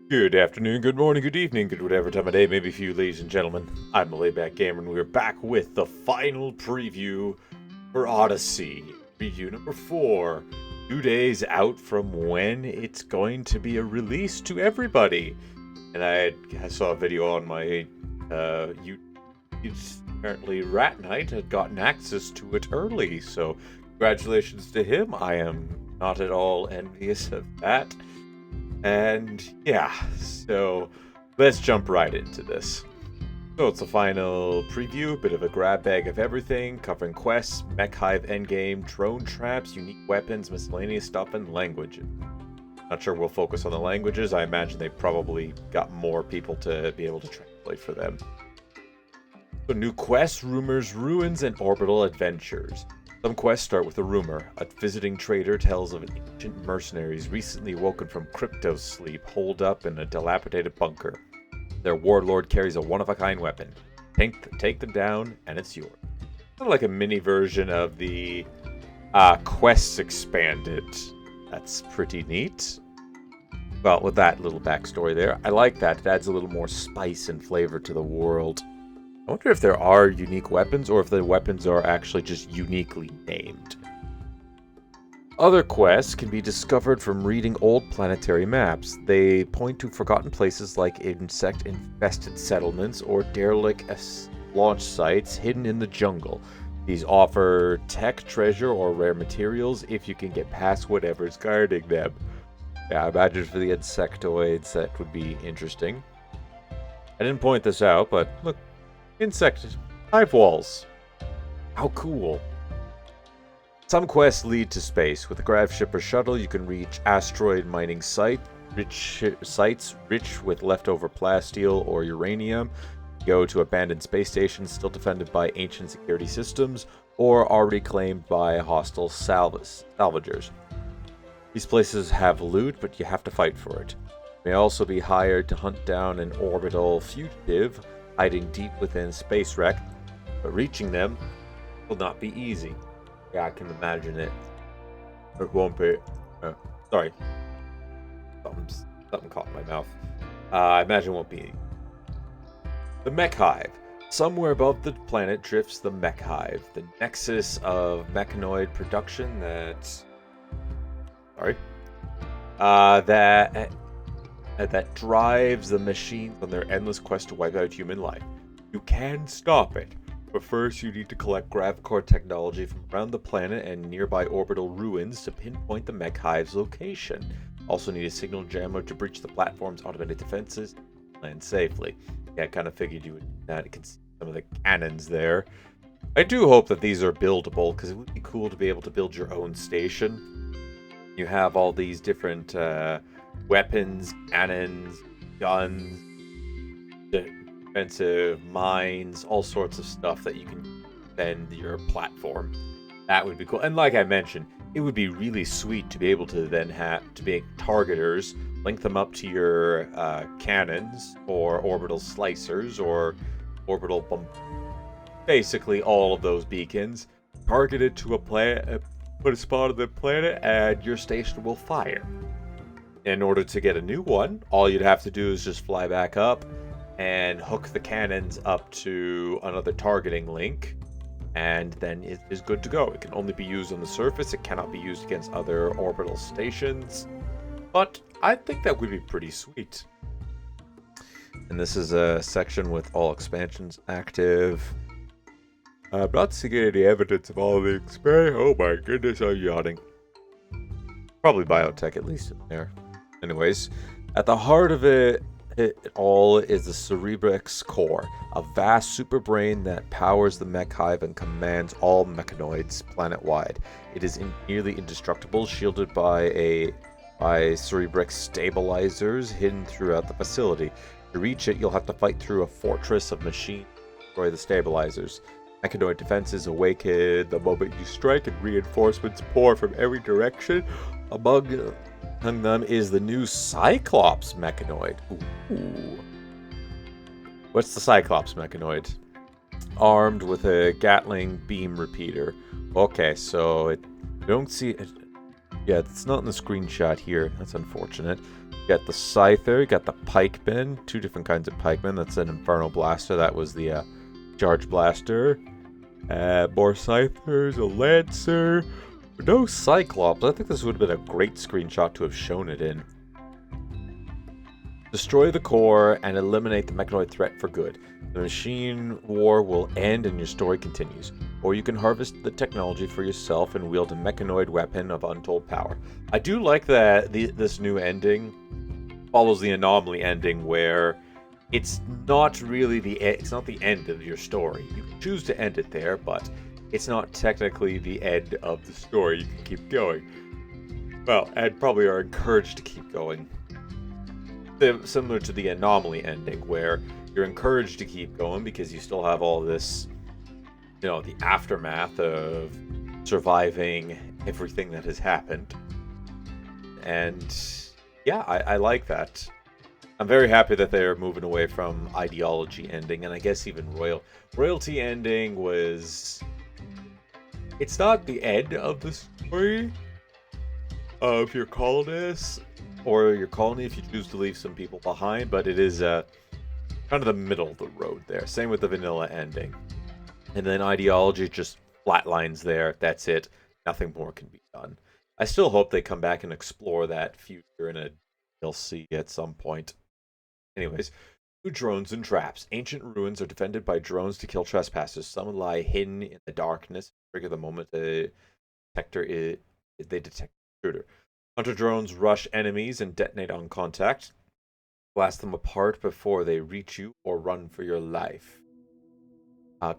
Good afternoon, good morning, good evening, good whatever time of day, maybe for you ladies and gentlemen. I'm the Layback Gamer, and we're back with the final preview for Odyssey. Preview number 4. 2 days out from when it's going to be a release to everybody. And I saw a video on my YouTube. Apparently Rat Knight had gotten access to it early, so congratulations to him. I am not at all envious of that. And yeah, so let's jump right into this. So it's a final preview, bit of a grab bag of everything, covering quests, Mechhive endgame, drone traps, unique weapons, miscellaneous stuff, and languages. Not sure we'll focus on the languages. I imagine they probably got more people to be able to translate for them. So new quests, rumors, ruins, and orbital adventures. Some quests start with a rumor. A visiting trader tells of ancient mercenaries recently woken from crypto sleep, holed up in a dilapidated bunker. Their warlord carries a one-of-a-kind weapon. Take them down, and it's yours. Kind of like a mini version of the quests expanded. That's pretty neat. Well, with that little backstory there, I like that. It adds a little more spice and flavor to the world. I wonder if there are unique weapons or if the weapons are actually just uniquely named. Other quests can be discovered from reading old planetary maps. They point to forgotten places like insect-infested settlements or derelict launch sites hidden in the jungle. These offer tech, treasure, or rare materials if you can get past whatever's guarding them. Yeah, I imagine for the insectoids that would be interesting. I didn't point this out, but look. Insect hive walls. How cool. Some quests lead to space. With the Grav ship or shuttle, you can reach asteroid mining sites rich with leftover plasteel or uranium. Go to abandoned space stations still defended by ancient security systems or already claimed by hostile salvagers. These places have loot, but you have to fight for it. You may also be hired to hunt down an orbital fugitive hiding deep within space wreck, but reaching them will not be easy. Yeah, I can imagine it. It won't be. Sorry. Something caught in my mouth. I imagine it won't be. The Mechhive. Somewhere above the planet drifts the Mechhive, the nexus of mechanoid production that drives the machines on their endless quest to wipe out human life. You can stop it, but first you need to collect gravicore technology from around the planet and nearby orbital ruins to pinpoint the Mechhive's location. Also need a signal jammer to breach the platform's automated defenses and land safely. Yeah, I kind of figured you would do that. You can see some of the cannons there. I do hope that these are buildable, because it would be cool to be able to build your own station. You have all these different weapons, cannons, guns, defensive mines, all sorts of stuff that you can defend your platform. That would be cool. And like I mentioned, it would be really sweet to be able to then have to make targeters, link them up to your cannons or orbital slicers or orbital basically all of those beacons, targeted to a planet, put a spot on the planet, and your station will fire. In order to get a new one, all you'd have to do is just fly back up and hook the cannons up to another targeting link, and then it is good to go. It can only be used on the surface. It cannot be used against other orbital stations, but I think that would be pretty sweet. And this is a section with all expansions active. I'm not seeing any evidence of all the expansion. Oh my goodness, I'm yawning. Probably Biotech, at least in there. Anyways, at the heart of it all is the cerebrex core, a vast super brain that powers the Mechhive and commands all mechanoids planet-wide. It is nearly indestructible, shielded by cerebrex stabilizers hidden throughout the facility. To reach it, you'll have to fight through a fortress of machines to destroy the stabilizers. Mechanoid defenses awaken the moment you strike, and reinforcements pour from every direction. Among them is the new Cyclops mechanoid. Ooh. What's the Cyclops mechanoid? Armed with a Gatling beam repeater. Okay, so I don't see it. Yeah, it's not in the screenshot here. That's unfortunate. Got the Scyther, you got the Pikeman, 2 different kinds of Pikeman. That's an Infernal Blaster. That was the Charge Blaster. More Scythers, a Lancer. No Cyclops. I think this would have been a great screenshot to have shown it in. Destroy the core and eliminate the mechanoid threat for good. The machine war will end and your story continues. Or you can harvest the technology for yourself and wield a mechanoid weapon of untold power. I do like that this new ending follows the Anomaly ending, where it's not really it's not the end of your story. You can choose to end it there, but it's not technically the end of the story. You can keep going. Well, and probably are encouraged to keep going. Similar to the Anomaly ending, where you're encouraged to keep going because you still have all this, the aftermath of surviving everything that has happened. And yeah, I like that. I'm very happy that they're moving away from ideology ending, and I guess even royalty ending was... It's not the end of the story of your colonists, or your colony if you choose to leave some people behind, but it is kind of the middle of the road there. Same with the vanilla ending. And then ideology just flatlines there. That's it. Nothing more can be done. I still hope they come back and explore that future in a DLC at some point. Anyways, 2 drones and traps. Ancient ruins are defended by drones to kill trespassers. Some lie hidden in the darkness. Trigger the moment they detect the intruder. Hunter drones rush enemies and detonate on contact. Blast them apart before they reach you or run for your life.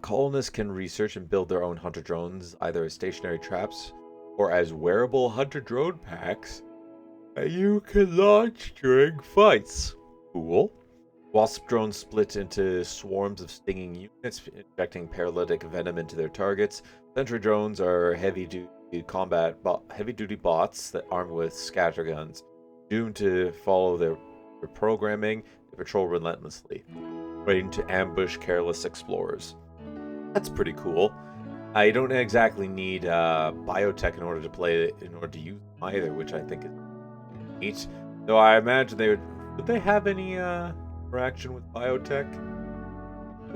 Colonists can research and build their own hunter drones, either as stationary traps or as wearable hunter drone packs that you can launch during fights. Cool. Wasp drones split into swarms of stinging units, injecting paralytic venom into their targets. Sentry drones are heavy-duty bots that armed with scatterguns, doomed to follow their programming. They patrol relentlessly, ready to ambush careless explorers. That's pretty cool. I don't exactly need Biotech in order to use them either, which I think is neat. Though I imagine would they have any interaction with Biotech?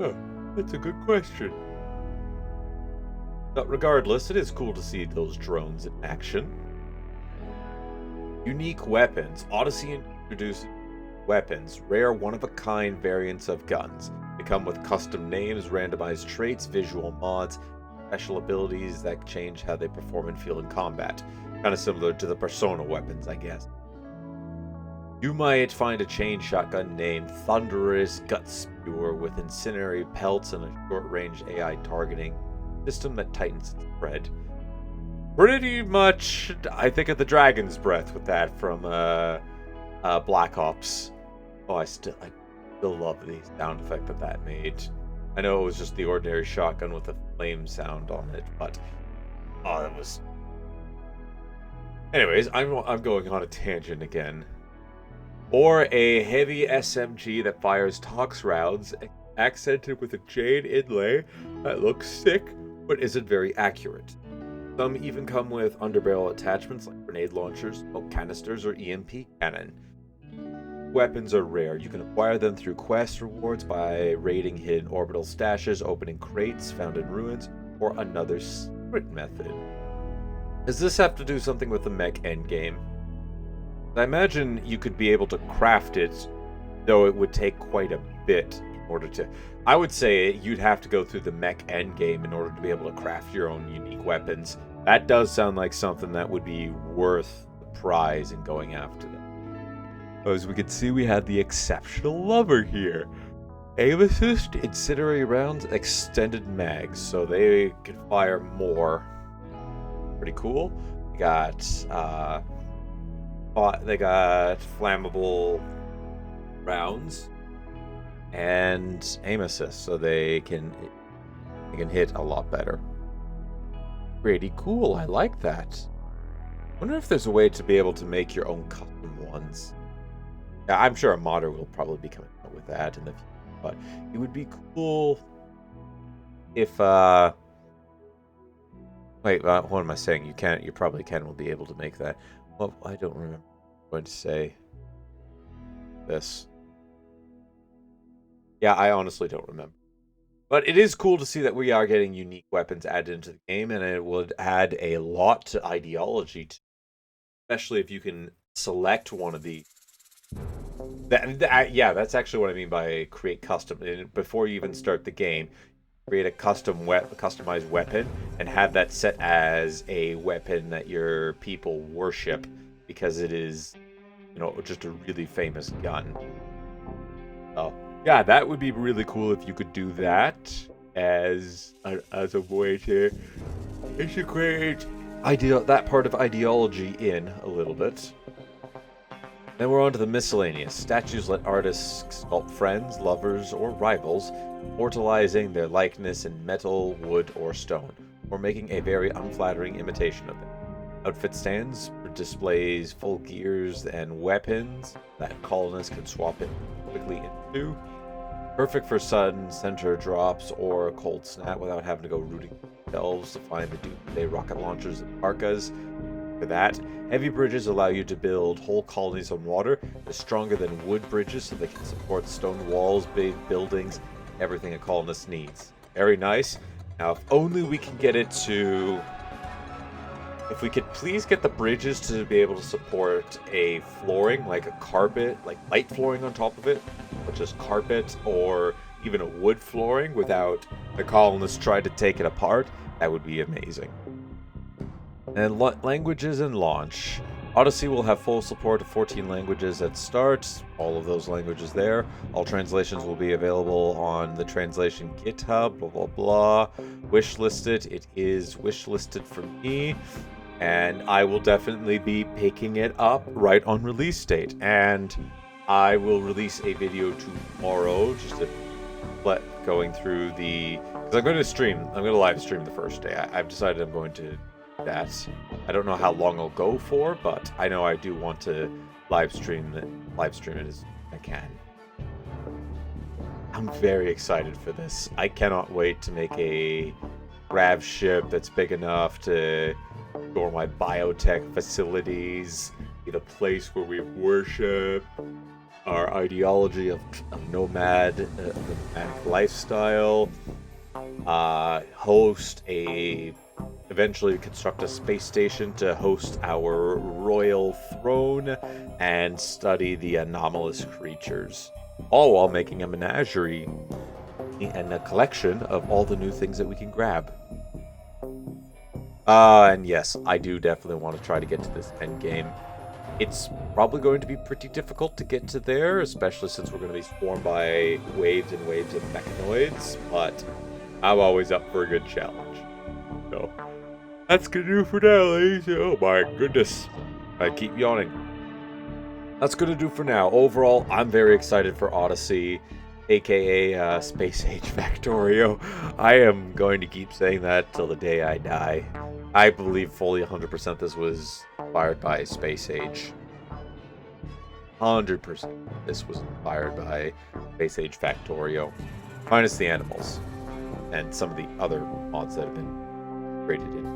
Oh, that's a good question. But regardless, it is cool to see those drones in action. Unique weapons. Odyssey introduces weapons, rare one-of-a-kind variants of guns. They come with custom names, randomized traits, visual mods, special abilities that change how they perform and feel in combat. Kind of similar to the Persona weapons, I guess. You might find a chain shotgun named Thunderous Gut Spewer with incendiary pelts and a short-range AI targeting system that tightens its spread. Pretty much, I think of the Dragon's Breath with that from Black Ops. Oh, I still love the sound effect that made. I know it was just the ordinary shotgun with a flame sound on it, but that was. Anyways, I'm going on a tangent again. Or a heavy SMG that fires Tox rounds, accented with a jade inlay that looks sick but isn't very accurate. Some even come with underbarrel attachments like grenade launchers, smoke canisters, or EMP cannon. Weapons are rare. You can acquire them through quest rewards by raiding hidden orbital stashes, opening crates found in ruins, or another secret method. Does this have to do something with the mech endgame? I imagine you could be able to craft it, though it would take quite a bit in order to... I would say you'd have to go through the mech endgame in order to be able to craft your own unique weapons. That does sound like something that would be worth the prize in going after them. As we can see, we had the exceptional lover here. Aim assist, incendiary rounds, extended mags, so they can fire more. Pretty cool. They got flammable rounds and aim assist, so they can hit a lot better. Pretty cool. I like that. Wonder if there's a way to be able to make your own custom ones. Yeah, I'm sure a modder will probably be coming out with that in the future, but it would be cool if wait, what am I saying? You probably will be able to make that. Well, I don't remember what I'm going to say. this? Yeah, I honestly don't remember. But it is cool to see that we are getting unique weapons added into the game, and it would add a lot to ideology, especially if you can select one of the. Yeah, that's actually what I mean by create custom. Before you even start the game, create a customized weapon, and have that set as a weapon that your people worship because it is, just a really famous gun. Oh, yeah, that would be really cool if you could do that as a way to integrate that part of ideology in a little bit. Then we're on to the miscellaneous. Statues let artists sculpt friends, lovers, or rivals, immortalizing their likeness in metal, wood, or stone, or making a very unflattering imitation of them. Outfit stands displays full gears and weapons that colonists can swap it quickly into. Perfect for sudden center drops or a cold snap without having to go rooting themselves to find the doomsday rocket launchers and parkas. For that, heavy bridges allow you to build whole colonies on water. They're stronger than wood bridges, so they can support stone walls, big buildings, everything a colonist needs. Very nice. Now, if only we can get it to... If we could please get the bridges to be able to support a flooring, like a carpet, like light flooring on top of it, such as carpet or even a wood flooring without the colonists trying to take it apart, that would be amazing. And languages and launch. Odyssey will have full support of 14 languages at start, all of those languages there. All translations will be available on the translation GitHub, blah blah blah. Wishlisted, it is wishlisted for me. And I will definitely be picking it up right on release date. And I will release a video tomorrow, just to going through the... Because I'm going to live stream the first day. I've decided I'm going to do that. I don't know how long I'll go for, but I know I do want to live stream it as I can. I'm very excited for this. I cannot wait to make a grav ship that's big enough to store my biotech facilities, be the place where we worship our ideology of nomadic lifestyle, eventually construct a space station to host our royal throne, and study the anomalous creatures, all while making a menagerie and a collection of all the new things that we can grab. And yes, I do definitely want to try to get to this endgame. It's probably going to be pretty difficult to get to there, especially since we're going to be swarmed by waves and waves of mechanoids, but I'm always up for a good challenge. So, that's going to do for now, ladies. Oh my goodness. I keep yawning. That's going to do for now. Overall, I'm very excited for Odyssey, aka Space Age Factorio. I am going to keep saying that till the day I die. I believe fully 100% this was inspired by Space Age. 100% this was inspired by Space Age Factorio. Minus the animals and some of the other mods that have been created in.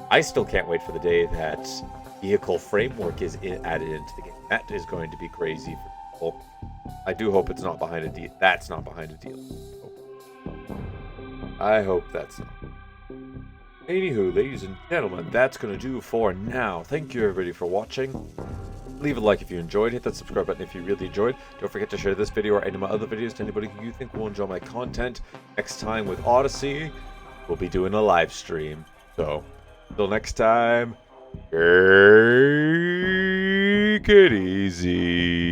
I still can't wait for the day that vehicle framework is added into the game. That is going to be crazy for people. I do hope it's not behind a deal. That's not behind a deal. I hope that's not. Anywho, ladies and gentlemen, that's going to do for now. Thank you, everybody, for watching. Leave a like if you enjoyed. Hit that subscribe button if you really enjoyed. Don't forget to share this video or any of my other videos to anybody who you think will enjoy my content. Next time with Odyssey, we'll be doing a live stream. So, until next time, take it easy.